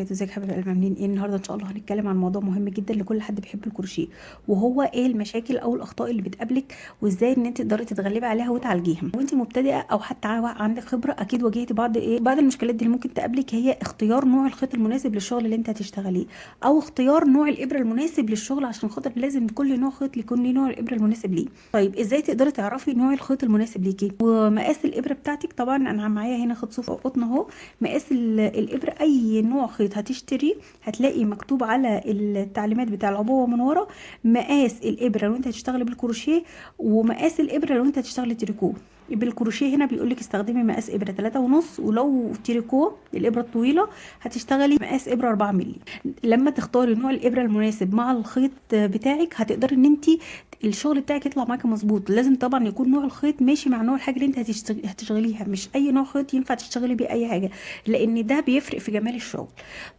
ازيك يا حبايب قلبي، عاملين ايه؟ النهارده ان شاء الله هنتكلم عن موضوع مهم جدا لكل حد بيحب الكروشيه، وهو ايه المشاكل او الاخطاء اللي بتقابلك وازاي ان انت تقدري تتغلبي عليها وتعالجيها. وانت مبتدئه او حتى عندك خبره اكيد واجهتي بعض المشكلات دي اللي ممكن تقابلك، هي اختيار نوع الخيط المناسب للشغل اللي انت هتشتغليه، او اختيار نوع الابره المناسب للشغل، عشان خاطر لازم كل نوع خيط يكون ليه نوع الابره المناسب ليه. طيب ازاي تقدري تعرفي نوع الخيط المناسب ليكي ومقاس الابره بتاعتك؟ طبعا انا معايا هنا خيط صوف او قطن اهو. مقاس الابره، اي نوع خيط هتشتري هتلاقي مكتوب على التعليمات بتاع العبوه من ورا مقاس الابره لو انت هتشتغلي بالكروشيه، ومقاس الابره لو انت هتشتغلي تريكو. بالكروشيه هنا بيقول لك استخدمي مقاس ابره 3.5، ولو تريكو الابره الطويله هتشتغلي مقاس ابره 4 مللي. لما تختاري نوع الابره المناسب مع الخيط بتاعك هتقدري ان انت الشغل بتاعك يطلع معاكي مظبوط. لازم طبعا يكون نوع الخيط ماشي مع نوع الحاجه اللي انت هتشتغليها، مش اي نوع خيط ينفع تشتغلي بيه اي حاجه، لان ده بيفرق في جمال الشغل.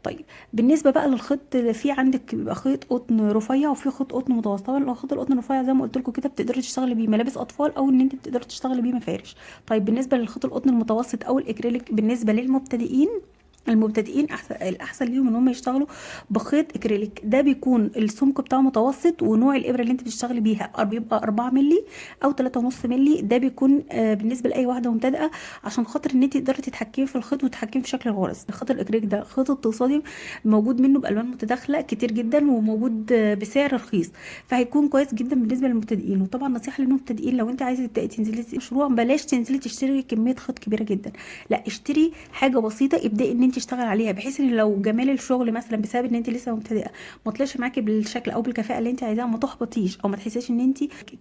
طيب بالنسبه بقى للخيط، في عندك بيبقى خيط قطن رفيع وفي خيط قطن متوسط. طبعا لو خيط القطن الرفيع زي ما قلت لكم كده بتقدري تشتغلي بيه ملابس اطفال، او ان انت بتقدري تشتغلي بيه مفارش. طيب بالنسبه للخيط القطن المتوسط او الاكريليك، بالنسبه للمبتدئين احسن الاحسن ليهم ان هم يشتغلوا بخيط اكريليك. ده بيكون السمك بتاعه متوسط، ونوع الابره اللي انت بتشتغلي بيها بيبقى 4 مللي او 3.5 مللي. ده بيكون بالنسبه لاي واحده مبتدئه، عشان خاطر ان انت تقدري تتحكمي في الخيط وتتحكمي في شكل الغرز. الخيط الاكريليك ده خيط اقتصادي، موجود منه بالوان متداخله كتير جدا، وموجود بسعر رخيص، فهيكون كويس جدا بالنسبه للمبتدئين. وطبعا نصيحه للمبتدئين، لو انت عايزه تبداي تنزلي مشروع بلاش تنزلي تشتري كميه خيط كبيره جدا، لا اشتري حاجه بسيطه ابداي ان انت تشتغل عليها، بحيث ان لو جمال الشغل مثلا بسبب ان انت لسه مبتدئه ما طلعش معاكي بالشكل او بالكفاءه اللي انت عايزاها، ما تحبطيش او ما تحسيش ان انت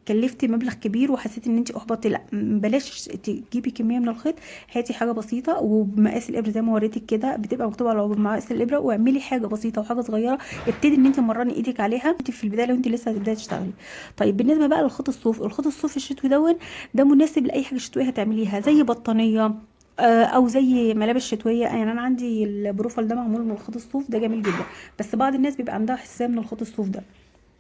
كلفتي مبلغ كبير وحسيتي ان انت احبطتي. لا بلاش تجيبي كميه من الخيط، هاتي حاجه بسيطه وبمقاس الابره زي ما وريتك كده بتبقى مكتوب على مقاس الابره، واعملي حاجه بسيطه وحاجه صغيره ابتدي ان انت مرني ايدك عليها انت في البدايه لو انت لسه هتبداي تشتغلي. طيب بالنسبه بقى للخيط الصوف، الخيط الصوف الشتوي ده مناسب لاي حاجه شتويه هتعمليها، زي بطانيه او زي ملابس شتويه. يعني انا عندي البروفال ده معمول من الخيط الصوف، ده جميل جدا، بس بعض الناس بيبقى عندها حساسيه من الخيط الصوف ده.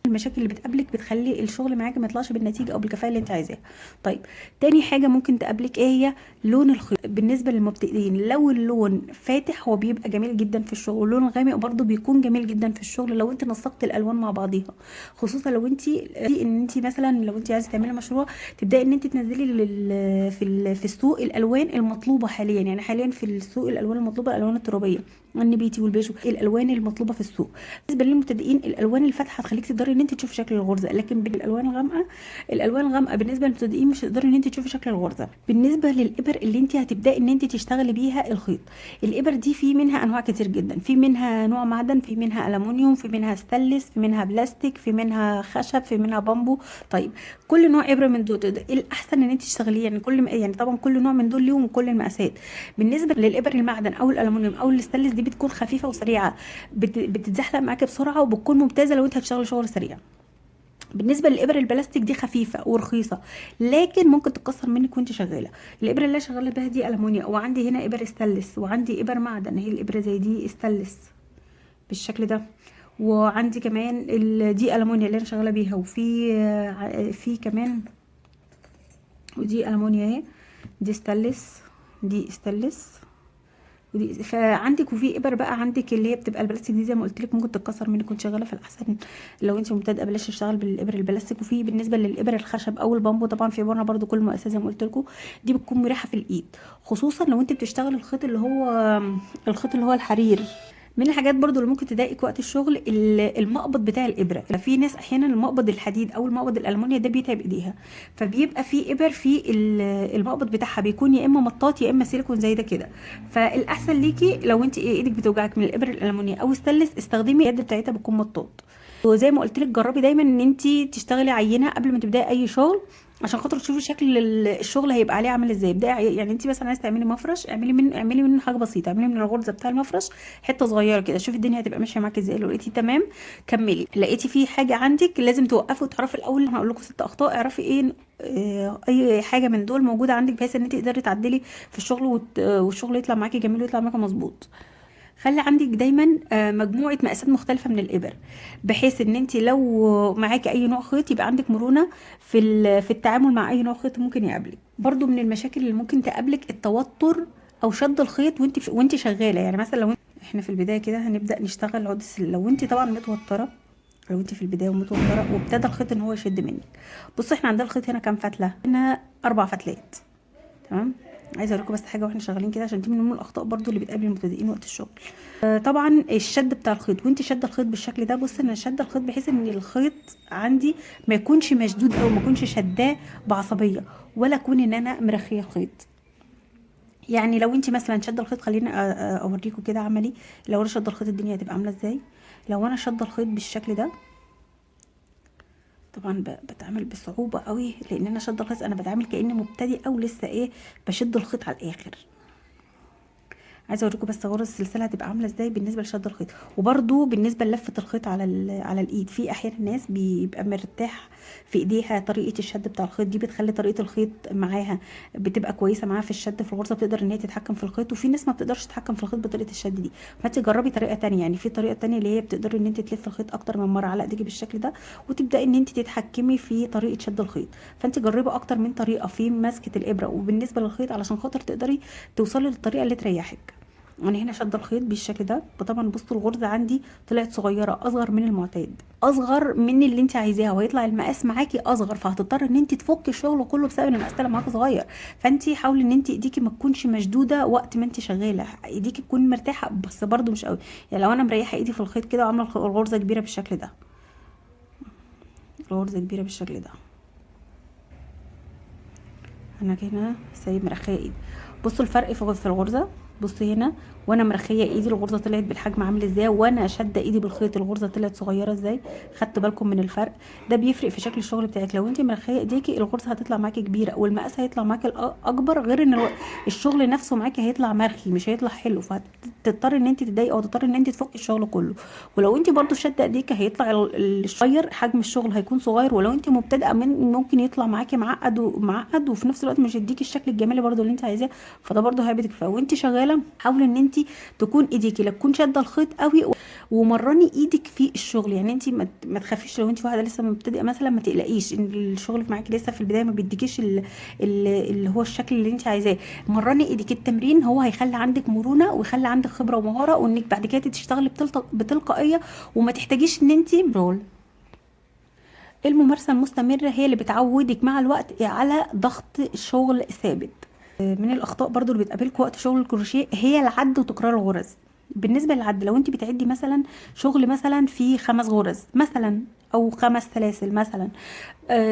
المشاكل اللي بتقابلك بتخلي الشغل معاكي ما يطلعش بالنتيجه او بالكفاءه اللي انت عايزاها. طيب تاني حاجه ممكن تقابلك ايه هي؟ لون الخيط. بالنسبه للمبتدئين لو اللون فاتح هو بيبقى جميل جدا في الشغل، واللون غامق برضو بيكون جميل جدا في الشغل لو انت نسقت الالوان مع بعضيها. خصوصا لو انت مثلا لو انت عايزه تعملي مشروع تبداي ان انت تنزلي في السوق الالوان المطلوبه حاليا. يعني حاليا في السوق الالوان المطلوبه الالوان الترابيه، النبيتي والبيج، الالوان المطلوبه في السوق. بالنسبه للمبتدئين الالوان الفاتحه هتخليك تقدري ان انت تشوفي شكل الغرزه، لكن بالالوان الغامقه، الالوان الغامقه بالنسبه للمبتدئين مش هتقدري ان انت تشوفي شكل الغرزه. بالنسبه للابر اللي انت هتبداي ان انت تشتغلي بيها الخيط، الابر دي في منها انواع كتير جدا، في منها نوع معدن، في منها الومنيوم، في منها ستانلس، في منها بلاستيك، في منها خشب، في منها بامبو. طيب كل نوع ابره من دول الاحسن ان انت تشتغليه، يعني يعني طبعا كل نوع من دول ليهم كل المقاسات. بالنسبه للابر المعدن او الالومنيوم او الستانلس دي بتكون خفيفه وسريعه، بتتزحلق معاكي بسرعه وبتكون ممتازه لو انت هتشتغلي شغل سريع. بالنسبه للابر البلاستيك دي خفيفه ورخيصه، لكن ممكن تتكسر منك وانت شغاله. الابره اللي أنا شغاله بيها دي المونيا، وعندي هنا ابر استانلس، وعندي ابر معدن، هي الابره زي دي استانلس بالشكل ده، وعندي كمان دي المونيا اللي انا شغاله بيها، وفي في كمان ودي المونيا اهي، دي استانلس، دي استانلس، فعندك وفي ابر بقى عندك اللي هي بتبقى البلاستيك دي زي ما قلت لك ممكن تتكسر منك وانت شغاله، فالاحسن لو انت مبتدئه بلاش تشتغل بالابر البلاستيك. وفي بالنسبه للابر الخشب او البامبو طبعا في ابرنا برده كل مؤسسه زي ما قلت لكم، دي بتكون مريحه في الايد، خصوصا لو انت بتشتغل الخيط اللي هو الحرير. من الحاجات برضو اللي ممكن تضايقك وقت الشغل المقبض بتاع الابره. في ناس احيانا المقبض الحديد او المقبض الالمونيا ده بيتعب ايديها، فبيبقى في ابر في المقبض بتاعها بيكون يا اما مطاط يا اما سيليكون زي ده كده. فالاحسن ليكي لو انت ايدك بتوجعك من الابر الالمونيا او ستانلس استخدمي اليد بتاعتها بتكون مطاط. وزي ما قلت لك جربي دايما ان انت تشتغلي عينه قبل ما تبداي اي شغل، عشان خاطر تشوفي شكل الشغل هيبقى عليه عامل ازاي. ابداي يعني انت مثلا عايزه تعملي مفرش، اعملي منه حاجه بسيطه، اعملي من الغرزه بتاع المفرش حته صغيره كده، شوفي الدنيا هتبقى ماشيه معاكي ازاي. لو لقيتي تمام كملي، لقيتي في حاجه عندك لازم توقفي وتعرفي الاول. هقول لكم 6 اخطاء اعرفي ايه اي حاجه من دول موجوده عندك، بحيث ان انت تقدري تعدلي في الشغل والشغل يطلع معاكي جميل ويطلع معاكي مظبوط. خلي عندك دايما مجموعه مقاسات مختلفه من الابر، بحيث ان انت لو معاكي اي نوع خيط يبقى عندك مرونه في التعامل مع اي نوع خيط ممكن يقابلك. برضو من المشاكل اللي ممكن تقابلك التوتر او شد الخيط وانت شغاله. يعني مثلا لو احنا في البدايه كده هنبدا نشتغل عقده لو انت طبعا متوتره، لو انت في البدايه ومتوتره وابتدى الخيط ان هو يشد منك. بصوا احنا عندنا الخيط هنا كام فتله؟ هنا 4 فتلات. تمام. عايزه اوريكم بس حاجه واحنا شغالين كده، عشان دي من الاخطاء برضو اللي بتقابل المبتدئين وقت الشغل. طبعا الشد بتاع الخيط وانت شاده الخيط بالشكل ده. بص انا شاده الخيط بحيث ان الخيط عندي ما يكونش مشدود او ما يكونش شداه بعصبيه، ولا اكون ان انا مرخيه الخيط. يعني لو انت مثلا شاده الخيط، خليني اوريكم كده عملي. لو انا شاده الخيط الدنيا هتبقى عامله ازاي. لو انا شاده الخيط بالشكل ده، طبعا بتعامل بصعوبه قوي، لان انا شاده الخيط، انا بتعامل كاني مبتدئه ولسه ايه، بشد الخيط على الاخر. عايزه اوريكم بس غرز السلسله هتبقى عامله ازاي بالنسبه لشد الخيط. وبرده بالنسبه للفه الخيط على الايد، في احيانا ناس بيبقى مرتاح في ايديها طريقه الشد بتاع الخيط دي، بتخلي طريقه الخيط معاها بتبقى كويسه معاها في الشد في الغرزه، بتقدر ان هي تتحكم في الخيط. وفي ناس ما بتقدرش تتحكم في الخيط بطريقه الشد دي، فانت جربي طريقه تانية. يعني في طريقه تانية اللي هي بتقدري ان انت تلفي الخيط اكتر من مره على ايديكي بالشكل ده، وتبداي ان انت تتحكمي في طريقه شد الخيط. فانت جربي اكتر من طريقه في مسكه الابره وبالنسبه للخيط، علشان خاطر تقدري توصلي للطريقه اللي تريحك. انا هنا شاده الخيط بالشكل ده. طبعا بصوا الغرزه عندي طلعت صغيره، اصغر من المعتاد، اصغر من اللي انت عايزاها، وهيطلع المقاس معاكي اصغر، فهتضطر ان انت تفكي الشغل كله بسبب ان المقاس طلع معاكي صغير. فانت حاولي ان انت ايديكي ما تكونش مشدوده وقت ما انت شغاله، ايديكي تكون مرتاحه بس برده مش قوي. يعني لو انا مريحه ايدي في الخيط كده وعامله الغرزه كبيره بالشكل ده، الغرزه كبيره بالشكل ده، انا هنا سايب مرخيه ايدي. بصوا الفرق في الغرزه. بصوا هنا وانا مرخيه ايدي الغرزه طلعت بالحجم عامل ازاي، وانا شاده ايدي بالخيط الغرزه طلعت صغيره ازاي. خدتوا بالكم من الفرق؟ ده بيفرق في شكل الشغل بتاعك. لو انت مرخيه ايديكي الغرزه هتطلع معاكي كبيره، والمقاس هيطلع معاكي اكبر، غير ان الشغل نفسه معاكي هيطلع مرخي، مش هيطلع حلو، فهتضطري ان انت تضايقي او تضطري ان انت تفكي الشغل كله. ولو انت برضو شاده ايديكي هيطلع الصغير، حجم الشغل هيكون صغير. ولو انت مبتدئه ممكن يطلع معاكي معقد وفي نفس الوقت مش يديكي الشكل الجمالي برضو اللي انت عايزاه، فده برضو هيبتك. وانت شغاله حاولي ان انت تكون ايديكي لا تكون شاده الخيط قوي، ومرني ايدك في الشغل. يعني انت ما تخافيش لو انت واحده لسه مبتدئه مثلا، ما تقلقيش ان الشغل معاكي لسه في البدايه ما بيديكيش اللي هو الشكل اللي انت عايزاه. مرني ايدك، التمرين هو هيخلي عندك مرونه ويخلي عندك خبره ومهاره، وانك بعد كده تشتغلي بتلقائيه وما تحتاجيش ان انت رول. الممارسه المستمره هي اللي بتعودك مع الوقت على ضغط شغل ثابت. من الاخطاء برضو اللي بتقابلك وقت شغل الكروشيه هي العد وتكرار الغرز. بالنسبه للعد، لو انت بتعدي مثلا شغل مثلا في 5 غرز مثلا او 5 سلاسل مثلا،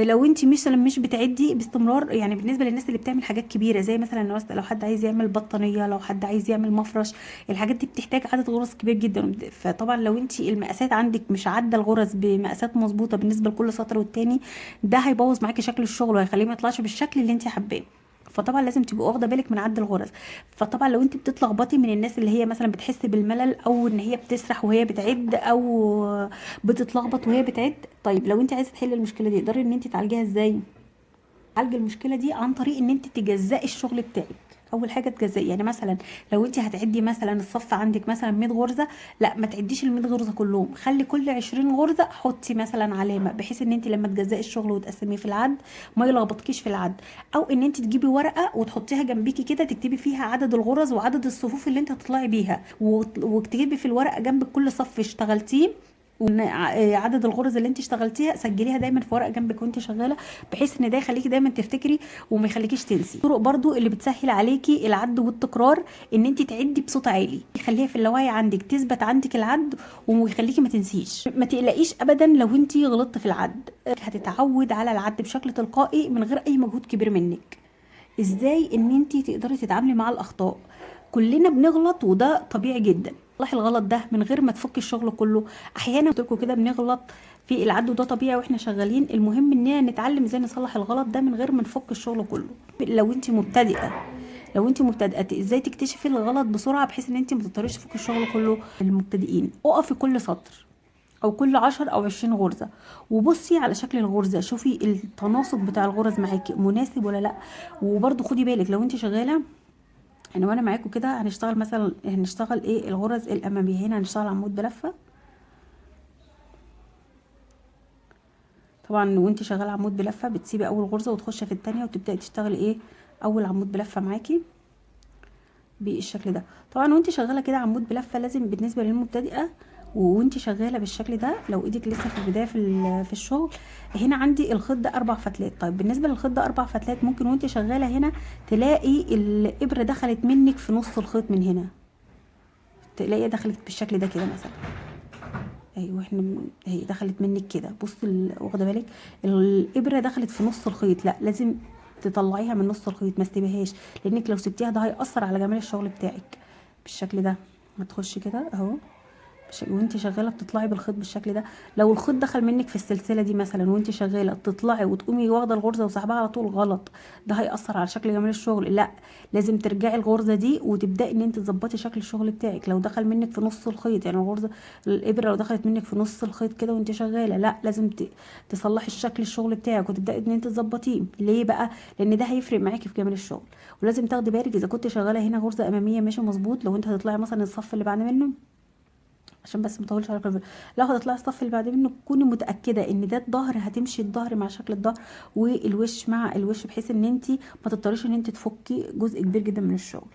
لو انت مثلا مش بتعدي باستمرار، يعني بالنسبه للناس اللي بتعمل حاجات كبيره زي مثلا لو حد عايز يعمل بطانيه، لو حد عايز يعمل مفرش، الحاجات دي بتحتاج عدد غرز كبير جدا. فطبعا لو انت المقاسات عندك مش عدى الغرز بمقاسات مظبوطه بالنسبه لكل سطر والتاني، ده هيبوظ معاكي شكل الشغل وهيخليه ما يطلعش بالشكل اللي انت حباه. فطبعا لازم تبقي واخده بالك من عد الغرز. فطبعا لو انت بتتلخبطي من الناس اللي هي مثلا بتحس بالملل، او ان هي بتسرح وهي بتعد، او بتتلخبط وهي بتعد، طيب لو انت عايزه تحلي المشكله دي تقدري ان انت تعالجيها ازاي؟ تعالجي المشكله دي عن طريق ان انت تجزئي الشغل بتاعك. اول حاجه تجزئي، يعني مثلا لو انت هتعدي مثلا الصف عندك مثلا 100 غرزه، لا ما تعديش ال 100 غرزه كلهم، خلي كل 20 غرزه حطي مثلا علامه، بحيث ان انت لما تجزئي الشغل وتقسميه في العد ما يلخبطكيش في العد. او ان انت تجيبي ورقه وتحطيها جنبيكي كده، تكتبي فيها عدد الغرز وعدد الصفوف اللي انت هتطلعي بيها، وتكتبي في الورقه جنب كل صف اشتغلتيه، عدد الغرز اللي انت اشتغلتيها سجليها دايما في ورقه جنبك وانت شغاله، بحيث ان ده يخليكي دايما تفتكري وما يخليكيش تنسي. طرق برضو اللي بتسهل عليكي العد والتكرار ان انت تعدي بصوت عالي، يخليها في اللاوعي عندك، تثبت عندك العد ويخليكي ما تنسيش. ما تقلقيش ابدا لو انت غلطت في العد، هتتعود على العد بشكل تلقائي من غير اي مجهود كبير منك. ازاي ان انت تقدري تتعاملي مع الاخطاء؟ كلنا بنغلط وده طبيعي جدا. صلحي الغلط ده من غير ما تفكي الشغل كله. احيانا قلت لكم كده بنغلط في العد وده طبيعي واحنا شغالين، المهم اننا نتعلم ازاي نصلح الغلط ده من غير ما نفك الشغل كله. لو انت مبتدئه ازاي تكتشفي الغلط بسرعه بحيث ان انت ما تضطريش تفكي الشغل كله. المبتدئين اقفي كل سطر او كل 10 او 20 غرزه وبصي على شكل الغرزه، شوفي التناسق بتاع الغرز معاكي مناسب ولا لا. وبرده خدي بالك لو انت شغاله، يعني وانا معاكم كده هنشتغل مثلا، هنشتغل ايه الغرز الاماميه. هنا هنشتغل عمود بلفه. طبعا وانت شغاله عمود بلفه بتسيبي اول غرزه وتخشي في الثانيه وتبداي تشتغلي ايه اول عمود بلفه معاكي بالشكل ده. طبعا وانت شغاله كده عمود بلفه لازم بالنسبه للمبتدئه وانت شغاله بالشكل ده، لو ايدك لسه في البدايه في الشغل، هنا عندي الخيط ده 4 فتلات. طيب بالنسبه للخيط ده 4 فتلات، ممكن وانت شغاله هنا تلاقي الابره دخلت منك في نص الخيط من هنا، تلاقيها دخلت بالشكل ده كده مثلا. ايوه هي دخلت منك كده، بص واخده بالك الابره دخلت في نص الخيط، لا لازم تطلعيها من نص الخيط، ما تسيبيهاش، لانك لو سبتيها ده هيأثر على جمال الشغل بتاعك. بالشكل ده هتخشي كده اهو، وانت شغاله بتطلعي بالخيط بالشكل ده. لو الخيط دخل منك في السلسله دي مثلا وانت شغاله تطلعي وتقومي واخده الغرزه وسحبها على طول، غلط، ده هيأثر على شكل جمال الشغل. لا، لازم ترجعي الغرزه دي وتبداي ان انت تظبطي شكل الشغل بتاعك. لو دخل منك في نص الخيط، يعني الغرزه الابره لو دخلت منك في نص الخيط كده وانت شغاله، لا لازم تصلحي الشكل الشغل بتاعك وتبداي ان انت تظبطيه. ليه بقى؟ لان ده هيفرق معاكي في جمال الشغل. ولازم تاخدي بالك اذا كنت شغاله هنا غرزه اماميه ماشي مظبوط، لو انت هتطلعي مثلا الصف اللي بعد منه، عشان بس مطولش على الفيديو، لو هتطلعي الصف اللي بعد منه تكوني متاكده ان ده الظهر، هتمشي الظهر مع شكل الظهر والوش مع الوش، بحيث ان انت ما تضطريش ان انت تفكي جزء كبير جدا من الشغل.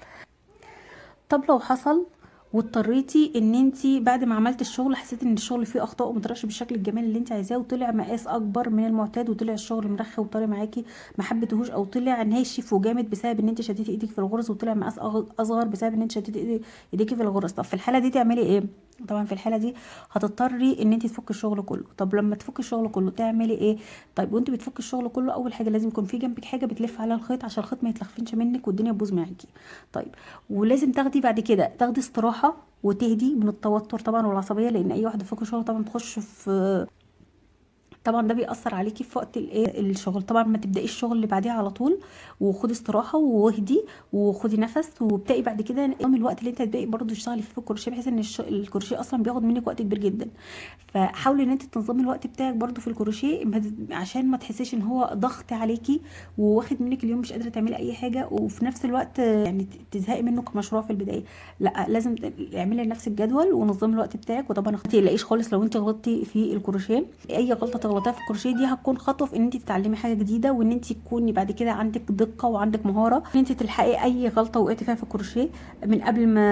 طب لو حصل واضطريتي ان انت بعد ما عملت الشغل حسيتي ان الشغل فيه اخطاء وما طلعش بالشكل الجمالي اللي انت عايزاه، وطلع مقاس اكبر من المعتاد، وطلع الشغل مرخي وطري معاكي ما حبيتهوش، او طلع ناشف وجامد بسبب ان انت شديتي ايدك في الغرز، وطلع مقاس اصغر بسبب ان انت شديتي ايديكي في الغرز، طب في الحاله دي تعملي ايه؟ طبعا في الحاله دي هتضطري ان انت تفكي الشغل كله. طب لما تفكي الشغل كله تعملي ايه؟ طيب وانت بتفكي الشغل كله، اول حاجه لازم يكون في جنبك حاجه بتلف على الخيط عشان الخيط ما يتلخفنش منك والدنيا تبوظ معاكي. طيب ولازم تاخدي بعد كده تاخدي استراحه وتهدي من التوتر طبعا والعصبيه، لان اي واحده فوق الشغل طبعا بتخش في، طبعا ده بيأثر عليكي في وقت الشغل. طبعا ما تبدايش الشغل اللي بعديه على طول، وخدي استراحه واهدي وخدي نفس، وابداي بعد كده نظام الوقت اللي انت هتبداي برضه تشتغلي فيه في الكروشيه، بحيث ان الكروشيه اصلا بياخد منك وقت كبير جدا. فحاولي ان انت تنظمي الوقت بتاعك برضه في الكروشيه، عشان ما تحسيش ان هو ضغط عليكي وواخد منك اليوم مش قادره تعملي اي حاجه، وفي نفس الوقت يعني تزهقي منه كمشروع في البدايه. لا، لازم اعملي لنفسك جدول ونظمي الوقت بتاعك. وطبعا ما تقلقيش خالص لو انت غلطتي في الكروشيه، اي غلطه تغلطيها في الكروشيه دي هتكون خطوه في ان انت تتعلمي حاجه جديده، وان انت تكوني بعد كده عندك دقه وعندك مهاره ان انت تلحقي اي غلطه وقعتي فيها في الكروشيه من قبل ما